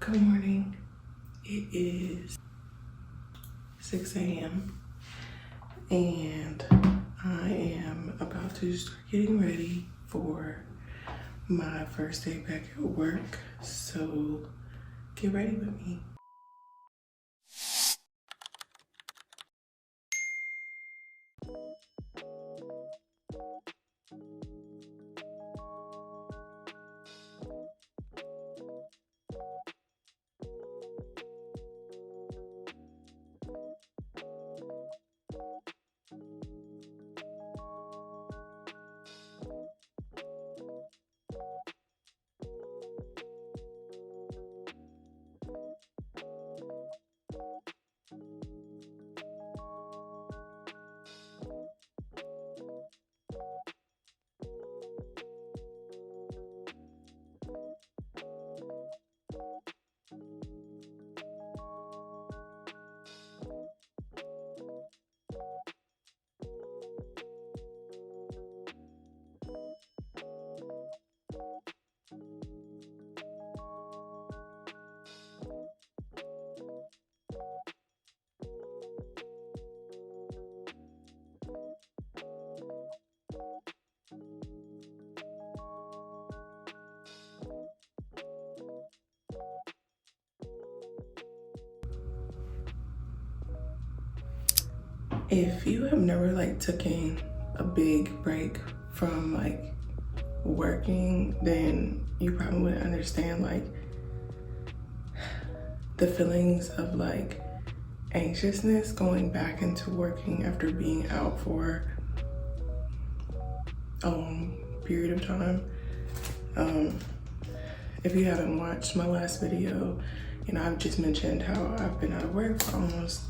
Good morning. It is 6 a.m. and I am about to start getting ready for my first day back at work. So get ready with me. If you have never taken a big break from working, then you probably wouldn't understand the feelings of anxiousness going back into working after being out for a long period of time. If you haven't watched my last video, I've just mentioned how I've been out of work for almost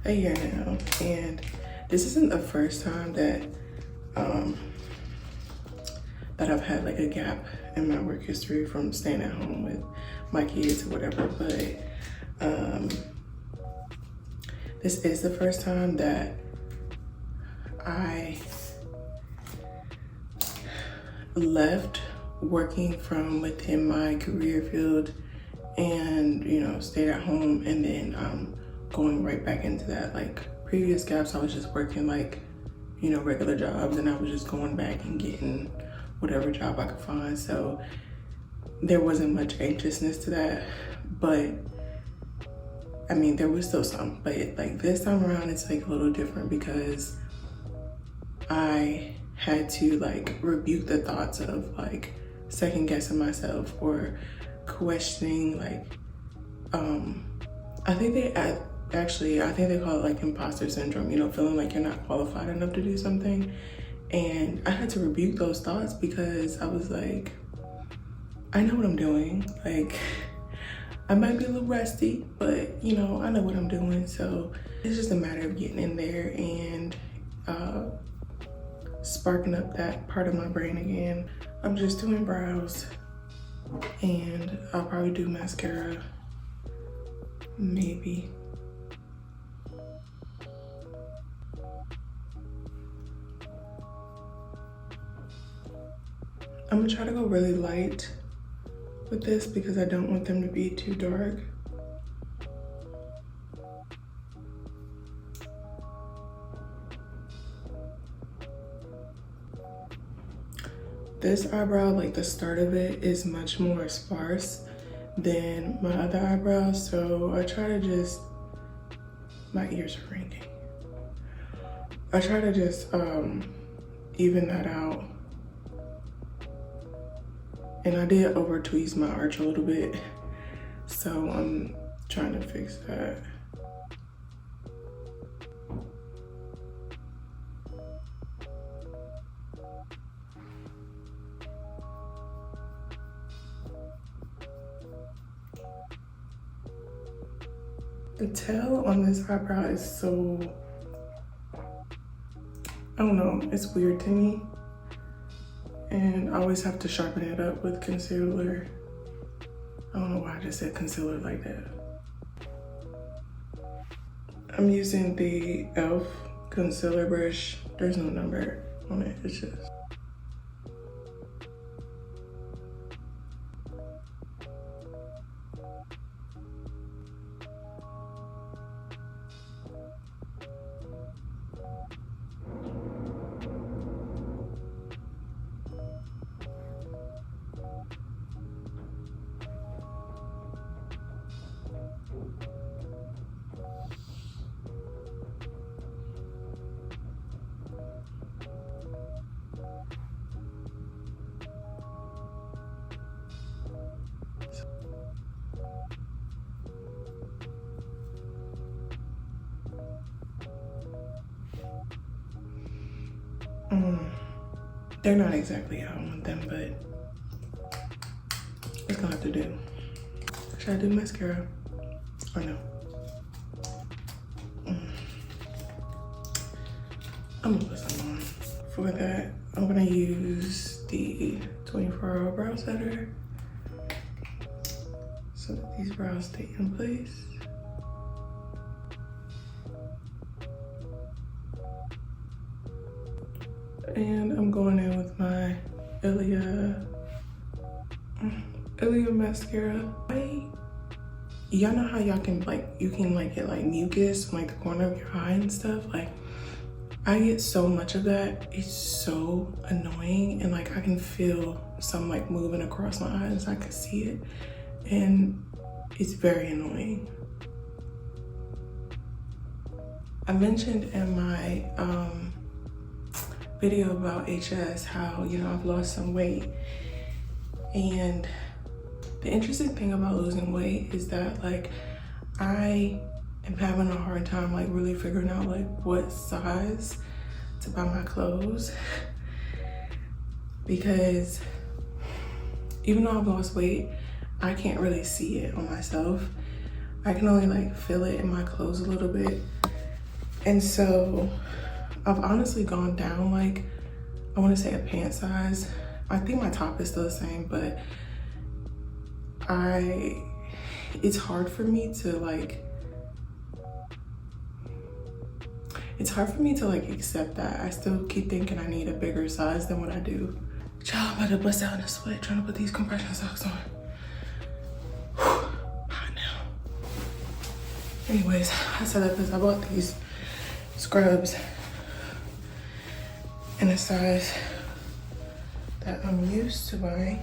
a year now, and this isn't the first time that I've had a gap in my work history from staying at home with my kids or whatever, but this is the first time that I left working from within my career field and stayed at home, and then going right back into that. Previous gaps I was just working regular jobs, and I was just going back and getting whatever job I could find, so there wasn't much anxiousness to that. But there was still some, but this time around it's a little different because I had to rebuke the thoughts of second guessing myself or questioning I think they call it imposter syndrome, feeling like you're not qualified enough to do something. And I had to rebuke those thoughts because I was I know what I'm doing. I might be a little rusty, but I know what I'm doing. So it's just a matter of getting in there and sparking up that part of my brain again. I'm just doing brows, and I'll probably do mascara, maybe. I'm gonna try to go really light with this because I don't want them to be too dark. This eyebrow, the start of it is much more sparse than my other eyebrows, so I try to just, my ears are ringing. I try to just even that out. And I did over tweeze my arch a little bit, so I'm trying to fix that. The tail on this eyebrow is so, I don't know, it's weird to me. And I always have to sharpen it up with concealer. I don't know why I just said concealer like that. I'm using the e.l.f. concealer brush. There's no number on it, it's just. They're not exactly how I want them, but it's gonna have to do. Should I do mascara or no? I'm gonna put some on. For that, I'm gonna use the 24-hour brow setter so that these brows stay in place. And I'm going in with my Ilia mascara. Y'all know how y'all can you can get like mucus from like the corner of your eye and stuff? Like I get so much of that. It's so annoying, and like I can feel some like moving across my eyes. I can see it, and it's very annoying. I mentioned in my video about HS how, you know, I've lost some weight, and the interesting thing about losing weight is that like I am having a hard time like really figuring out like what size to buy my clothes, because even though I've lost weight, I can't really see it on myself. I can only like feel it in my clothes a little bit. And so I've honestly gone down like, I want to say a pant size. I think my top is still the same, but it's hard for me to like accept that. I still keep thinking I need a bigger size than what I do. Child, I'm about to bust out in a sweat trying to put these compression socks on. Hot now. Anyways, I said that because I bought these scrubs in a size that I'm used to buying,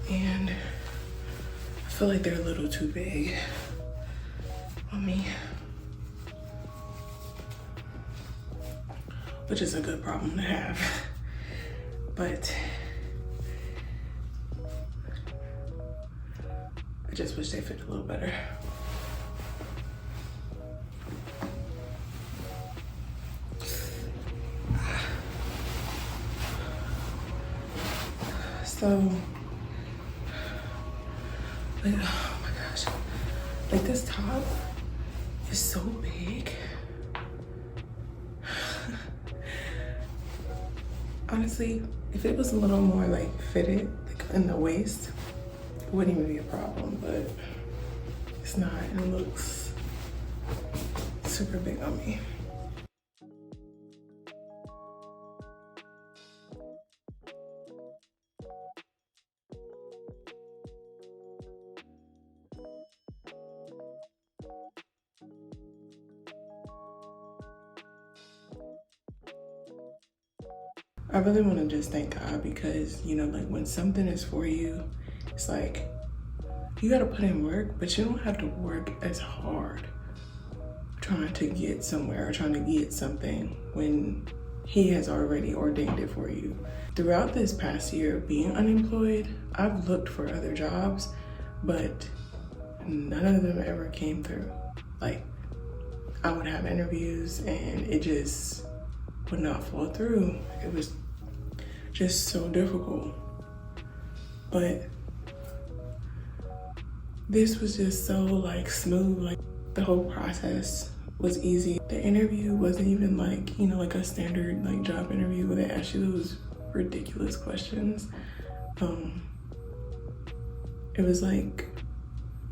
and I feel like they're a little too big on me, which is a good problem to have, but I just wish they fit a little better. So, like, oh my gosh, like this top is so big. Honestly, if it was a little more like fitted like in the waist, it wouldn't even be a problem, but it's not, and it looks super big on me. I really want to just thank God, because, you know, like when something is for you, it's like you got to put in work, but you don't have to work as hard trying to get somewhere or trying to get something when He has already ordained it for you. Throughout this past year of being unemployed, I've looked for other jobs, but none of them ever came through. Like, I would have interviews and it just would not fall through. It was just so difficult. But this was just so like smooth. Like the whole process was easy. The interview wasn't even like, you know, like a standard like job interview where they ask you those ridiculous questions. It was like,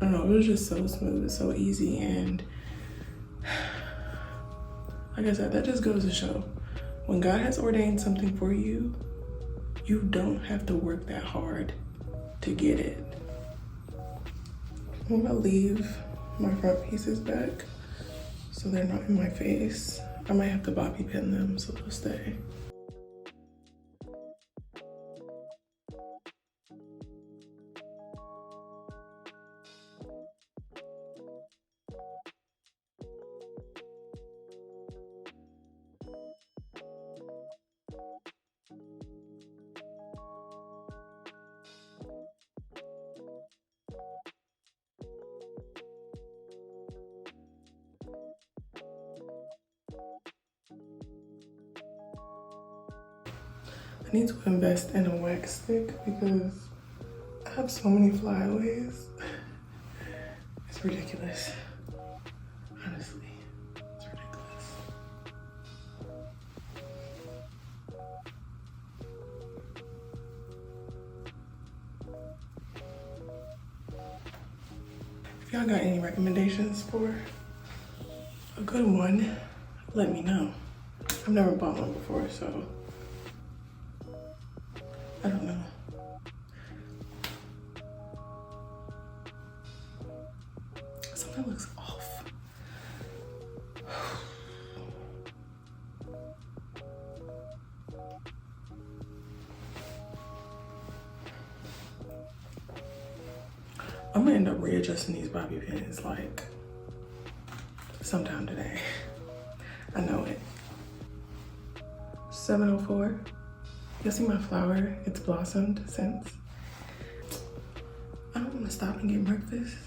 I don't know, it was just so smooth, so easy. And like I said, that just goes to show, when God has ordained something for you, you don't have to work that hard to get it. I'm gonna leave my front pieces back so they're not in my face. I might have to bobby pin them so they'll stay. need to invest in a wax stick because I have so many flyaways. It's ridiculous. Honestly, it's ridiculous. If y'all got any recommendations for a good one, let me know. I've never bought one before, so I don't know. Something looks off. I'm gonna end up readjusting these bobby pins like sometime today. I know it. 7:04. You'll see my flower. It's blossomed since. I don't want to stop and get breakfast,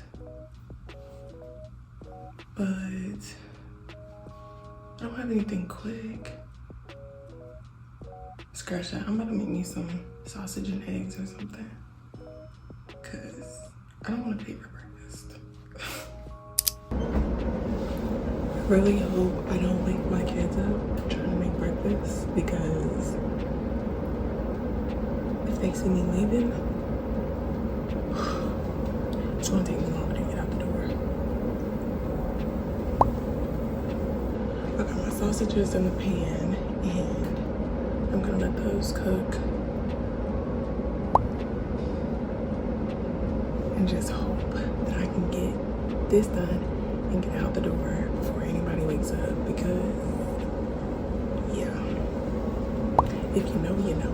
but I don't have anything quick. Scratch that. I'm about to make me some sausage and eggs or something, cause I don't want to pay for breakfast. I really hope I don't wake my kids up trying to make breakfast, because if they see me leaving, it's gonna take me longer to get out the door. I got my sausages in the pan and I'm gonna let those cook and just hope that I can get this done and get out the door before anybody wakes up, because yeah, if you know, you know.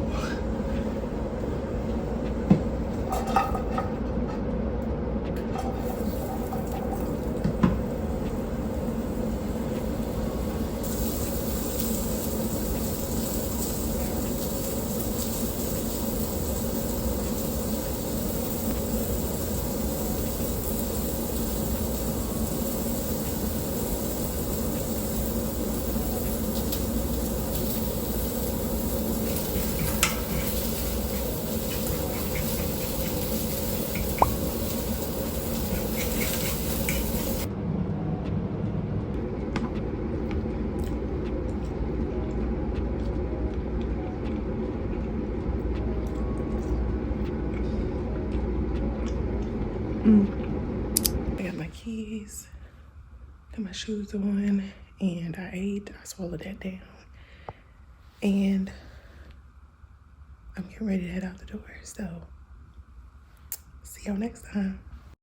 I got my keys, got my shoes on, and I ate. I swallowed that down. And I'm getting ready to head out the door. So, see y'all next time.